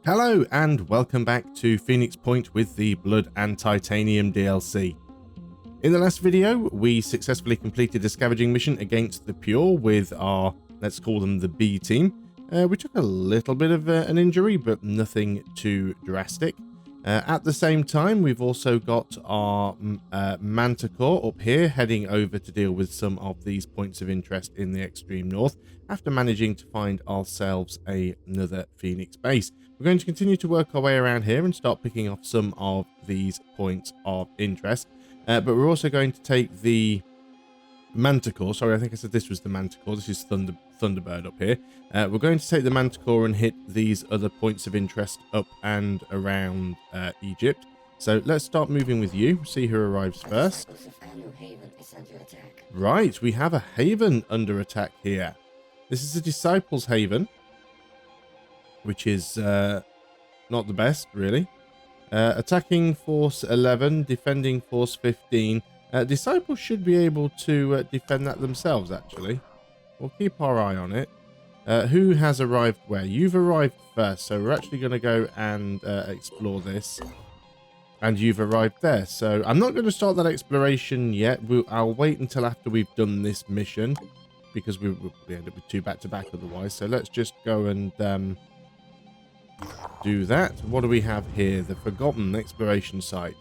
Hello and welcome back to Phoenix Point with the Blood and Titanium DLC. In the last video, we successfully completed a scavenging mission against the Pure with our, let's call them the B team. We took a little bit of an injury, but nothing too drastic. At the same time, we've also got our Manticore up here heading over to deal with some of these points of interest in the extreme north after managing to find ourselves another Phoenix base. We're going to continue to work our way around here and start picking off some of these points of interest. But we're also going to take the Manticore. Sorry, I think I said this was the Manticore. This is Thunderbird up here. We're going to take the Manticore and hit these other points of interest up and around Egypt. So let's start moving with you. See who arrives first. Right, we have a haven under attack here. This is a Disciples' Haven, which is not the best, really. Attacking force 11, defending force 15. Disciples should be able to defend that themselves, actually. We'll keep our eye on it. Who has arrived where? You've arrived first, so we're actually going to go and explore this. And you've arrived there, so I'm not going to start that exploration yet. I'll wait until after we've done this mission, because we end up with two back-to-back otherwise. So let's just go and do that. What do we have here? The Forgotten Exploration Site.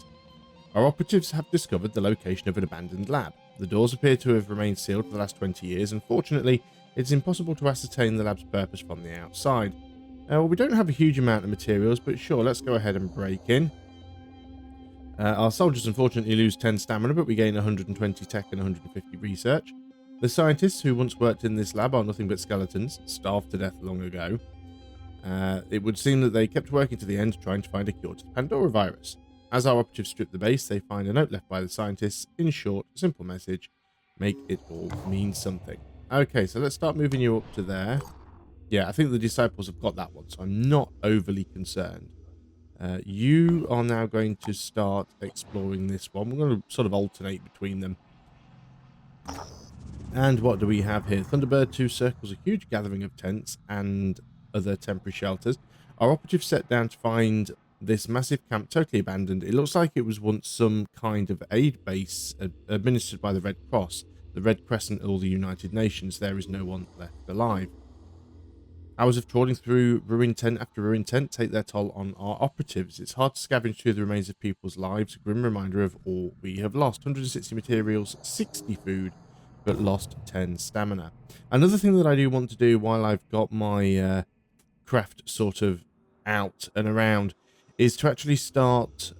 Our operatives have discovered the location of an abandoned lab. The doors appear to have remained sealed for the last 20 years. Unfortunately, it's impossible to ascertain the lab's purpose from the outside. Well, we don't have a huge amount of materials, but sure, let's go ahead and break in. Our soldiers unfortunately lose 10 stamina, but we gain 120 tech and 150 research. The scientists who once worked in this lab are nothing but skeletons, starved to death long ago. It would seem that they kept working to the end, trying to find a cure to the Pandoravirus. As our operatives strip the base, they find a note left by the scientists. In short, simple message: make it all mean something. Okay, so let's start moving you up to there. Yeah, I think the Disciples have got that one, so I'm not overly concerned. You are now going to start exploring this one. We're going to sort of alternate between them. And what do we have here? Thunderbird 2 circles a huge gathering of tents and other temporary shelters. Our operatives set down to find this massive camp totally abandoned. It looks like it was once some kind of aid base administered by the Red Cross, the Red Crescent, or the United Nations. There is no one left alive. Hours of trawling through ruined tent after ruined tent take their toll on our operatives. It's hard to scavenge through the remains of people's lives, a grim reminder of all we have lost. 160 materials, 60 food, but lost 10 stamina. Another thing that I do want to do while I've got my craft sort of out and around is to actually start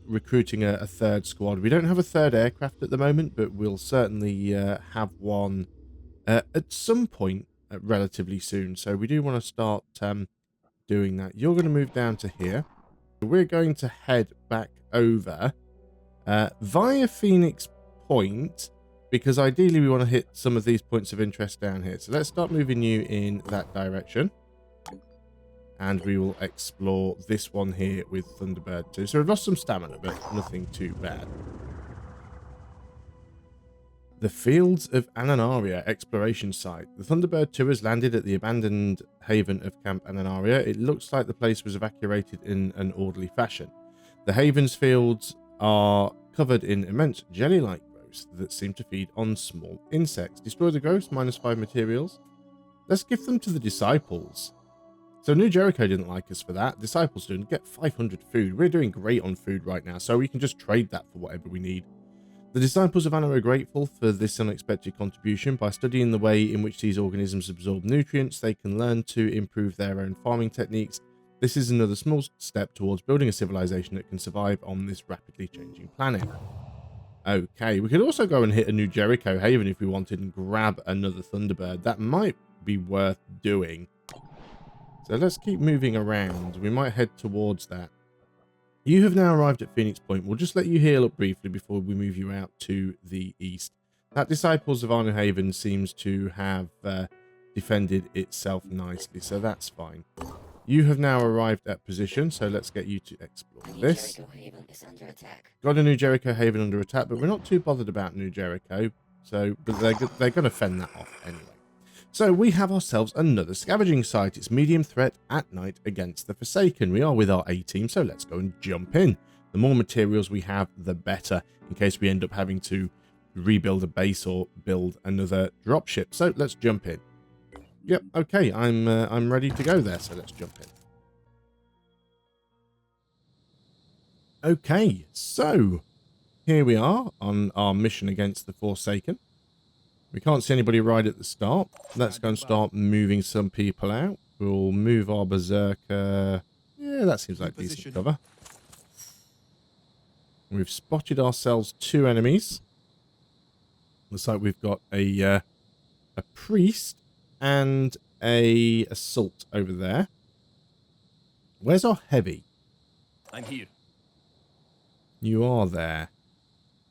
recruiting a third squad. We don't have a third aircraft at the moment, but we'll certainly have one at some point relatively soon. So we do want to start doing that. You're going to move down to here. We're going to head back over via Phoenix Point, because ideally we want to hit some of these points of interest down here. So let's start moving you in that direction. And we will explore this one here with Thunderbird 2. So we've lost some stamina, but nothing too bad. The Fields of Ananaria Exploration Site. The Thunderbird 2 has landed at the abandoned haven of Camp Ananaria. It looks like the place was evacuated in an orderly fashion. The haven's fields are covered in immense jelly-like growths that seem to feed on small insects. Destroy the growths, -5 materials. Let's give them to the Disciples. So New Jericho didn't like us for that. Disciples didn't. Get 500 food. We're doing great on food right now, so we can just trade that for whatever we need. The Disciples of Anna are grateful for this unexpected contribution. By studying the way in which these organisms absorb nutrients, they can learn to improve their own farming techniques. This is another small step towards building a civilization that can survive on this rapidly changing planet. Okay, we could also go and hit a New Jericho Haven if we wanted and grab another Thunderbird. That might be worth doing. So let's keep moving around. We might head towards that. You have now arrived at Phoenix Point. We'll just let you heal up briefly before we move you out to the east. That Disciples of Arno Haven seems to have defended itself nicely, so that's fine. You have now arrived at position, so let's get you to explore this. Got a New Jericho Haven under attack, but we're not too bothered about New Jericho, but they're going to fend that off anyway. So we have ourselves another scavenging site. It's medium threat at night against the Forsaken. We are with our A team, so let's go and jump in. The more materials we have, the better, in case we end up having to rebuild a base or build another dropship. So let's jump in. Yep, okay, I'm ready to go there, so let's jump in. Okay, so here we are on our mission against the Forsaken. We can't see anybody right at the start. Let's go and start moving some people out. We'll move our Berserker. Yeah, that seems like decent cover. We've spotted ourselves 2 enemies. Looks like we've got a priest and a assault over there. Where's our heavy? I'm here. You are there.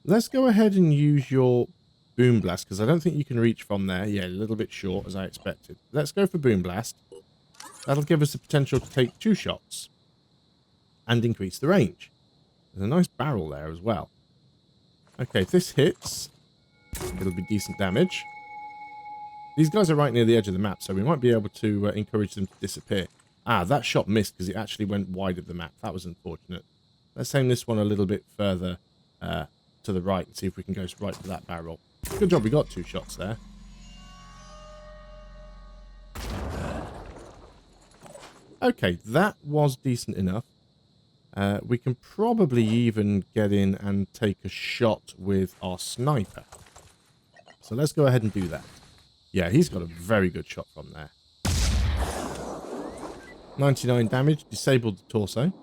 Let's go ahead and use your Boom Blast, because I don't think you can reach from there. Yeah, a little bit short, as I expected. Let's go for Boom Blast. That'll give us the potential to take 2 shots and increase the range. There's a nice barrel there as well. Okay, if this hits, it'll be decent damage. These guys are right near the edge of the map, so we might be able to encourage them to disappear. Ah, that shot missed because it actually went wide of the map. That was unfortunate. Let's aim this one a little bit further to the right and see if we can go right for that barrel. Good job, we got 2 shots there. Okay, that was decent enough. We can probably even get in and take a shot with our sniper. So let's go ahead and do that. Yeah, he's got a very good shot from there. 99 damage, disabled the torso.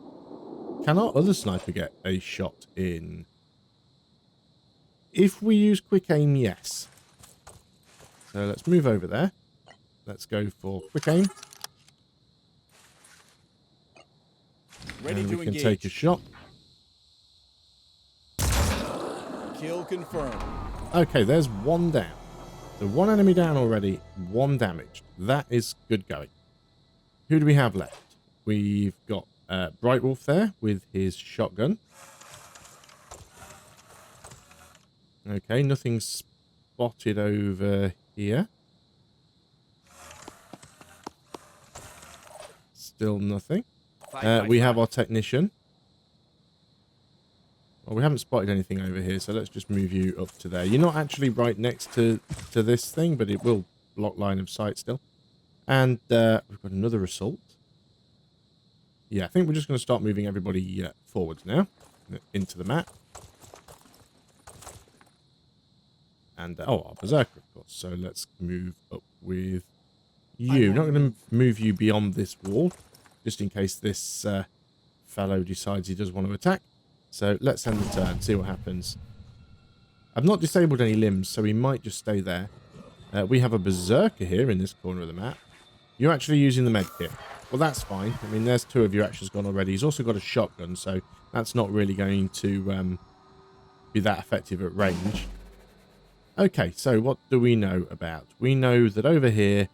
Can our other sniper get a shot in? If we use quick aim, yes. So let's move over there. Let's go for quick aim. Ready and to we can engage. take a shot. Kill confirmed. Okay, there's 1 down. So 1 enemy down already, 1 damaged. That is good going. Who do we have left? We've got Bright Wolf there with his shotgun. Okay, nothing spotted over here. Still nothing. We have our technician. Well, we haven't spotted anything over here, so let's just move you up to there. You're not actually right next to this thing, but it will block line of sight still. And we've got another assault. Yeah, I think we're just going to start moving everybody forwards now into the map. And, oh, our Berserker, of course. So let's move up with you. Not going to move you beyond this wall, just in case this fellow decides he does want to attack. So let's end the turn, see what happens. I've not disabled any limbs, so he might just stay there. We have a Berserker here in this corner of the map. You're actually using the med kit. Well, that's fine. I mean, there's 2 of your actions gone already. He's also got a shotgun, so that's not really going to be that effective at range. Okay, so what do we know about? We know that over here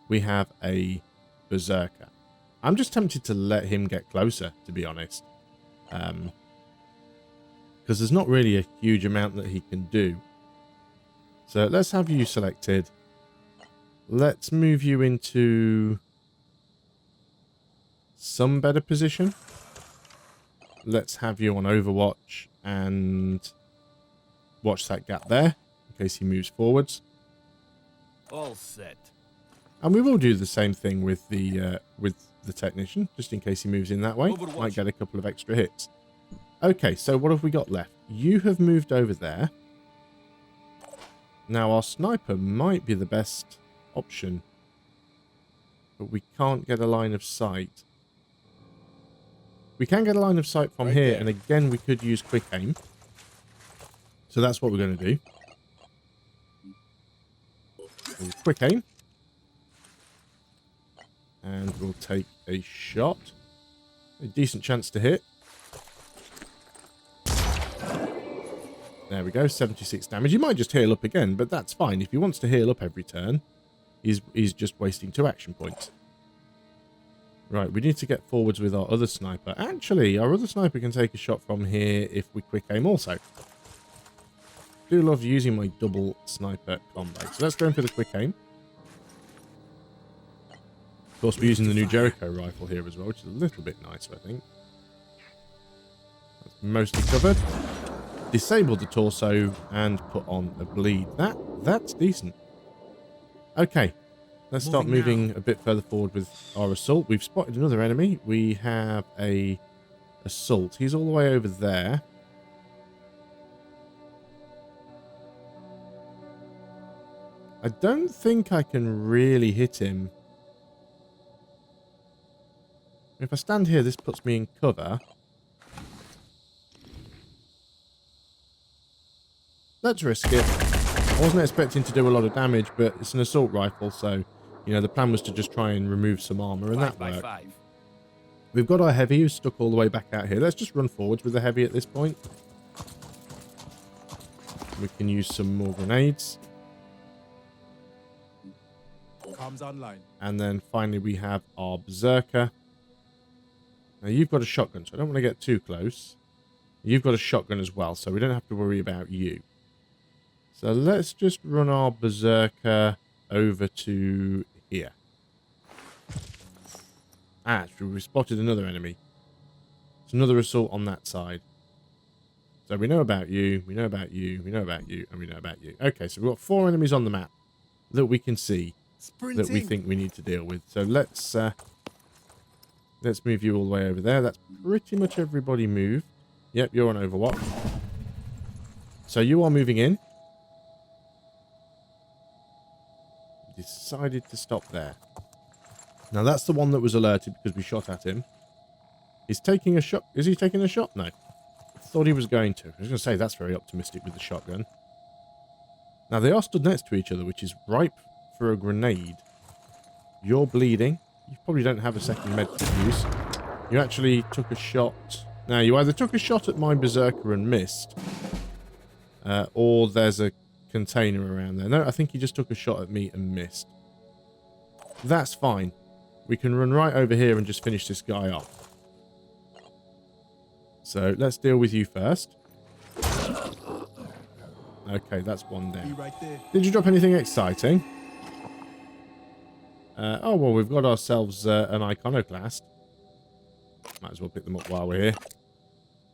we have a Berserker. I'm just tempted to let him get closer, to be honest. Because there's not really a huge amount that he can do. So let's have you selected. Let's move you into some better position. Let's have you on Overwatch and watch that gap there in case he moves forwards. All set. And we will do the same thing with the technician, just in case he moves in that way. Overwatch. Might get a couple of extra hits. Okay, so what have we got left? You have moved over there. Now, our sniper might be the best option, but we can't get a line of sight. We can get a line of sight from Right here, there. and again, we could use quick aim. So that's what we're going to do. We'll quick aim. And we'll take a shot. A decent chance to hit. There we go, 76 damage. He might just heal up again, but that's fine. If he wants to heal up every turn, he's just wasting 2 action points. Right, we need to get forwards with our other sniper. Actually, our other sniper can take a shot from here if we quick aim also. Do love using my double sniper combo. So let's go in for the quick aim. Of course, we're using the new Jericho rifle here as well, which is a little bit nicer, I think. That's mostly covered. Disable the torso and put on a bleed. That's decent. Okay, let's start moving a bit further forward with our assault. We've spotted another enemy. We have a assault. He's all the way over there. I don't think I can really hit him. If I stand here, this puts me in cover. Let's risk it. I wasn't expecting to do a lot of damage, but it's an assault rifle, so, you know, the plan was to just try and remove some armor, and that worked. We've got our heavy who's stuck all the way back out here. Let's just run forwards with the heavy at this point. We can use some more grenades. Comms online. And then finally we have our berserker. Now you've got a shotgun, so I don't want to get too close. You've got a shotgun as well, so we don't have to worry about you. So let's just run our berserker over to here. Actually, we spotted another enemy. It's another assault on that side. So we know about you, we know about you, we know about you, and we know about you. Okay, so we've got 4 enemies on the map that we can see that we think we need to deal with. So let's move you all the way over there. That's pretty much everybody moved. Yep, you're on Overwatch. So you are moving in. Decided to stop there. Now that's the one that was alerted because we shot at him. He's taking a shot. Is he taking a shot? No. I thought he was going to. I was going to say that's very optimistic with the shotgun. Now they are stood next to each other, which is ripe for a grenade. You're bleeding. You probably don't have a second med to use. You actually took a shot. Now you either took a shot at my berserker and missed, or there's a container around there. No, I think he just took a shot at me and missed. That's fine. We can run right over here and just finish this guy off. So let's deal with you first. Okay, that's one down. Right there. Did you drop anything exciting? Oh, well, we've got ourselves an iconoclast. Might as well pick them up while we're here.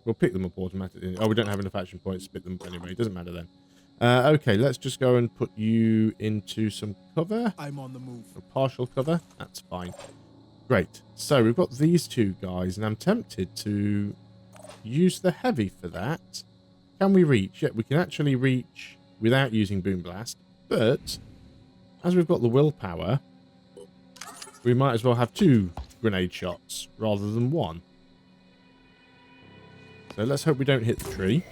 We'll pick them up automatically. Oh, we don't have enough action points to pick them up anyway. It doesn't matter then. Okay, let's just go and put you into some cover. I'm on the move. A partial cover. That's fine. Great. So we've got these 2 guys, and I'm tempted to use the heavy for that. Can we reach? Yeah, we can actually reach without using Boom Blast. But as we've got the willpower, we might as well have 2 grenade shots rather than 1. So let's hope we don't hit the tree.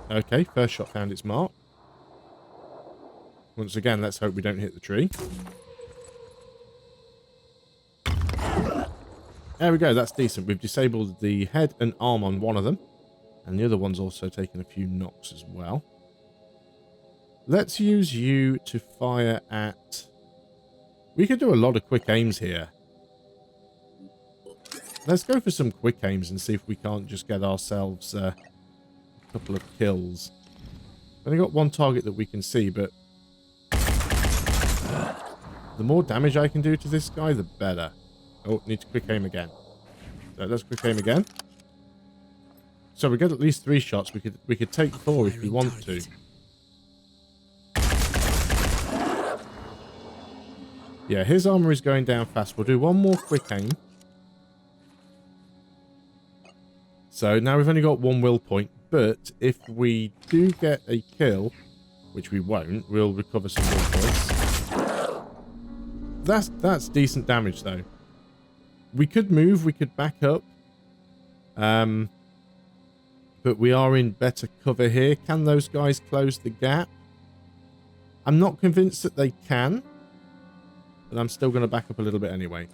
Okay, first shot found its mark. Once again, let's hope we don't hit the tree. There we go, that's decent. We've disabled the head and arm on one of them. And the other one's also taken a few knocks as well. Let's use you to fire at... We could do a lot of quick aims here. Let's go for some quick aims and see if we can't just get ourselves a couple of kills. I've only got 1 target that we can see, but the more damage I can do to this guy, the better. Oh, need to quick aim again. So let's quick aim again. So we get at least 3 shots. We could take 4 if we want to. Yeah, his armor is going down fast. We'll do 1 more quick aim. So now we've only got 1 will point, but if we do get a kill, which we won't, we'll recover some will points. That's decent damage though. We could move, we could back up. But we are in better cover here. Can those guys close the gap? I'm not convinced that they can, but I'm still going to back up a little bit anyway.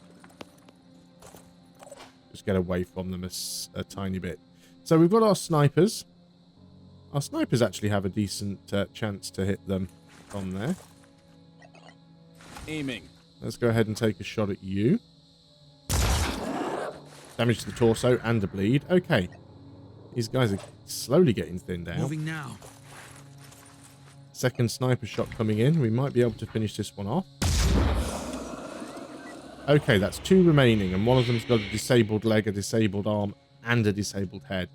Just get away from them a tiny bit. So we've got our snipers. Our snipers actually have a decent chance to hit them from there. Aiming. Let's go ahead and take a shot at you. Damage to the torso and a bleed. Okay. These guys are slowly getting thinned out. Moving now. Second sniper shot coming in. We might be able to finish this one off. Okay, that's 2 remaining, and one of them's got a disabled leg, a disabled arm, and a disabled head.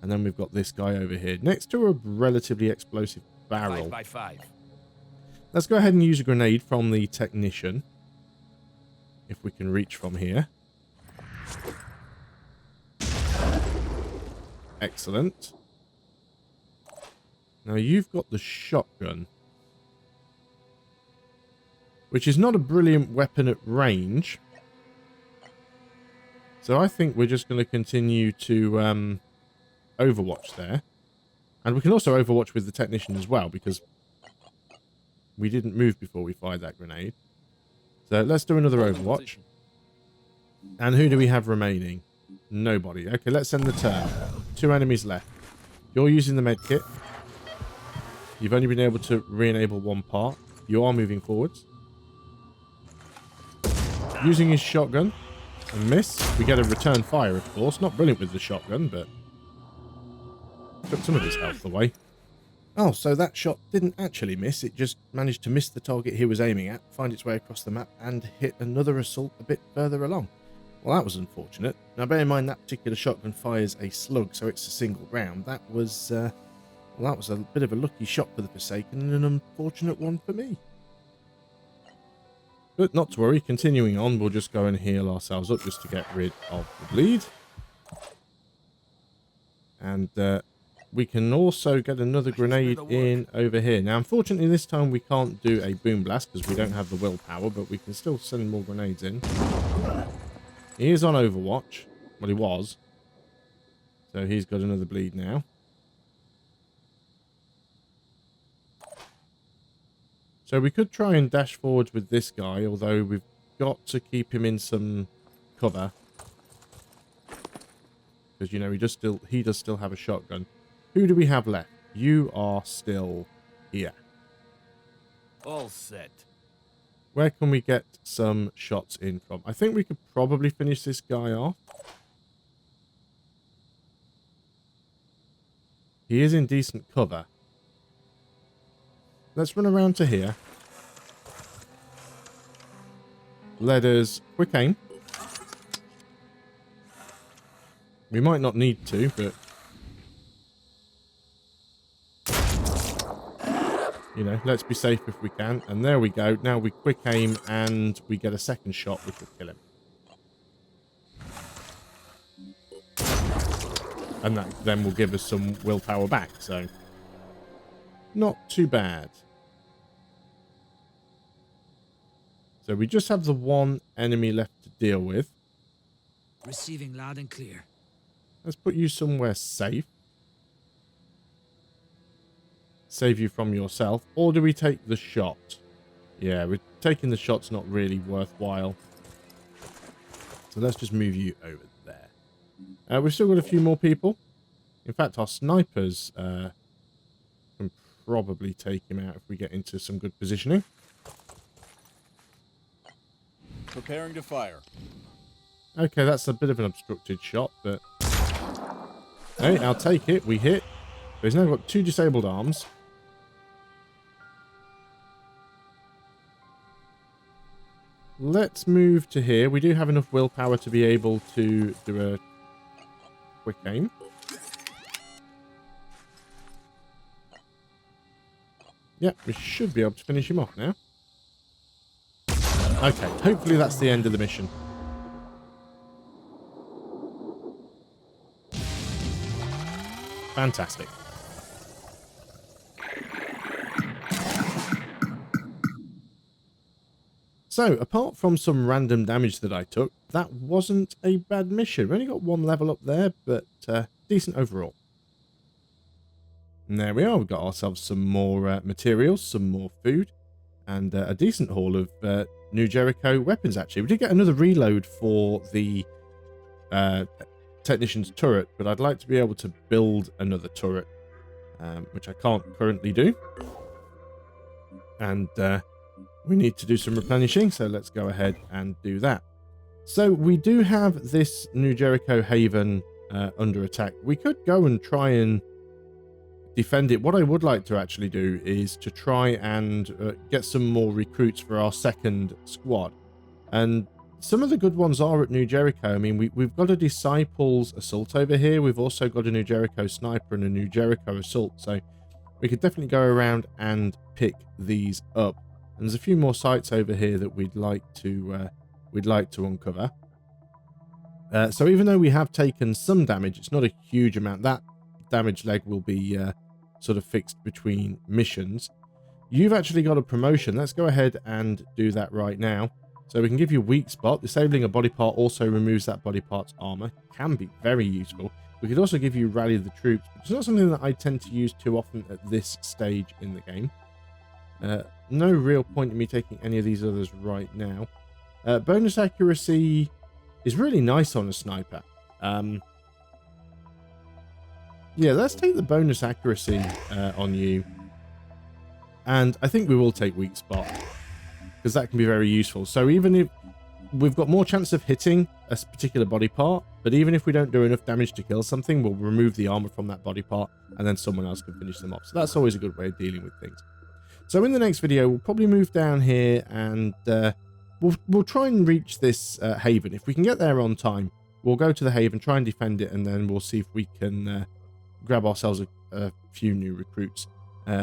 And then we've got this guy over here, next to a relatively explosive barrel. 5 by 5. Let's go ahead and use a grenade from the technician, if we can reach from here. Excellent. Now you've got the shotgun, which is not a brilliant weapon at range. So I think we're just going to continue to overwatch there. And we can also overwatch with the technician as well, because we didn't move before we fired that grenade. So let's do another overwatch. And who do we have remaining? Nobody. Okay, let's end the turn. 2 enemies left. You're using the med kit. You've only been able to re-enable 1 part. You are moving forwards. Using his shotgun. And miss. We get a return fire, of course. Not brilliant with the shotgun, but took some of his health away. Oh, so that shot didn't actually miss. It just managed to miss the target he was aiming at, find its way across the map, and hit another assault a bit further along. Well, that was unfortunate. Now, bear in mind that particular shotgun fires a slug, so it's a single round. That was a bit of a lucky shot for the Forsaken and an unfortunate one for me. But not to worry, continuing on, we'll just go and heal ourselves up just to get rid of the bleed. And we can also get another grenade in over here. Now, unfortunately, this time we can't do a boom blast because we don't have the willpower, but we can still send more grenades in. He is on Overwatch. Well, he was. So he's got another bleed now. So we could try and dash forwards with this guy, although we've got to keep him in some cover. Because, you know, he does still have a shotgun. Who do we have left? You are still here. All set. Where can we get some shots in from? I think we could probably finish this guy off. He is in decent cover. Let's run around to here. Let us quick aim. We might not need to, but you know, let's be safe if we can. And there we go. Now we quick aim and we get a second shot, which will kill him. And that then will give us some willpower back, so not too bad. So we just have the 1 enemy left to deal with. Receiving loud and clear. Let's put you somewhere safe. Save you from yourself. Or do we take the shot? Yeah, we're taking the shot's not really worthwhile. So let's just move you over there. We've still got a few more people. In fact, our snipers can probably take him out if we get into some good positioning. Preparing to fire. Okay, that's a bit of an obstructed shot, but hey, I'll take it. We hit. But he's now got 2 disabled arms. Let's move to here. We do have enough willpower to be able to do a quick aim. Yep, we should be able to finish him off now. Okay, hopefully that's the end of the mission. Fantastic. So, apart from some random damage that I took, that wasn't a bad mission. We only got 1 level up there, but decent overall. And there we are. We've got ourselves some more materials, some more food, and a decent haul of New Jericho weapons, actually. We did get another reload for the technician's turret, but I'd like to be able to build another turret, which I can't currently do. And we need to do some replenishing, so let's go ahead and do that. So we do have this New Jericho Haven under attack. We could go and try and defend it. What I would like to actually do is to try and get some more recruits for our second squad. And some of the good ones are at New Jericho. I mean, we've got a Disciples Assault over here. We've also got a New Jericho Sniper and a New Jericho Assault. So we could definitely go around and pick these up. And there's a few more sites over here that we'd like to uncover. So even though we have taken some damage, it's not a huge amount. That damage leg will be sort of fixed between missions. You've actually got a promotion. Let's go ahead and do that right now. So we can give you weak spot. Disabling a body part also removes that body part's armor. Can be very useful. We could also give you rally the troops, which is not something that I tend to use too often at this stage in the game. No real point in me taking any of these others right now. Bonus accuracy is really nice on a sniper. Yeah, let's take the bonus accuracy on you. And I think we will take weak spot, because that can be very useful. So even if we've got more chance of hitting a particular body part, but even if we don't do enough damage to kill something, we'll remove the armor from that body part, and then someone else can finish them off. So that's always a good way of dealing with things. So in the next video, we'll probably move down here, and we'll try and reach this haven. If we can get there on time, we'll go to the haven, try and defend it, and then we'll see if we can grab ourselves a few new recruits.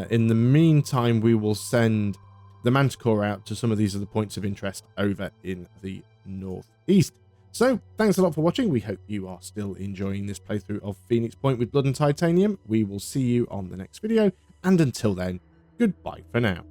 In the meantime, we will send the Manticore out to some of these other points of interest over in the northeast. So, thanks a lot for watching. We hope you are still enjoying this playthrough of Phoenix Point with Blood and Titanium. We will see you on the next video, and until then, goodbye for now.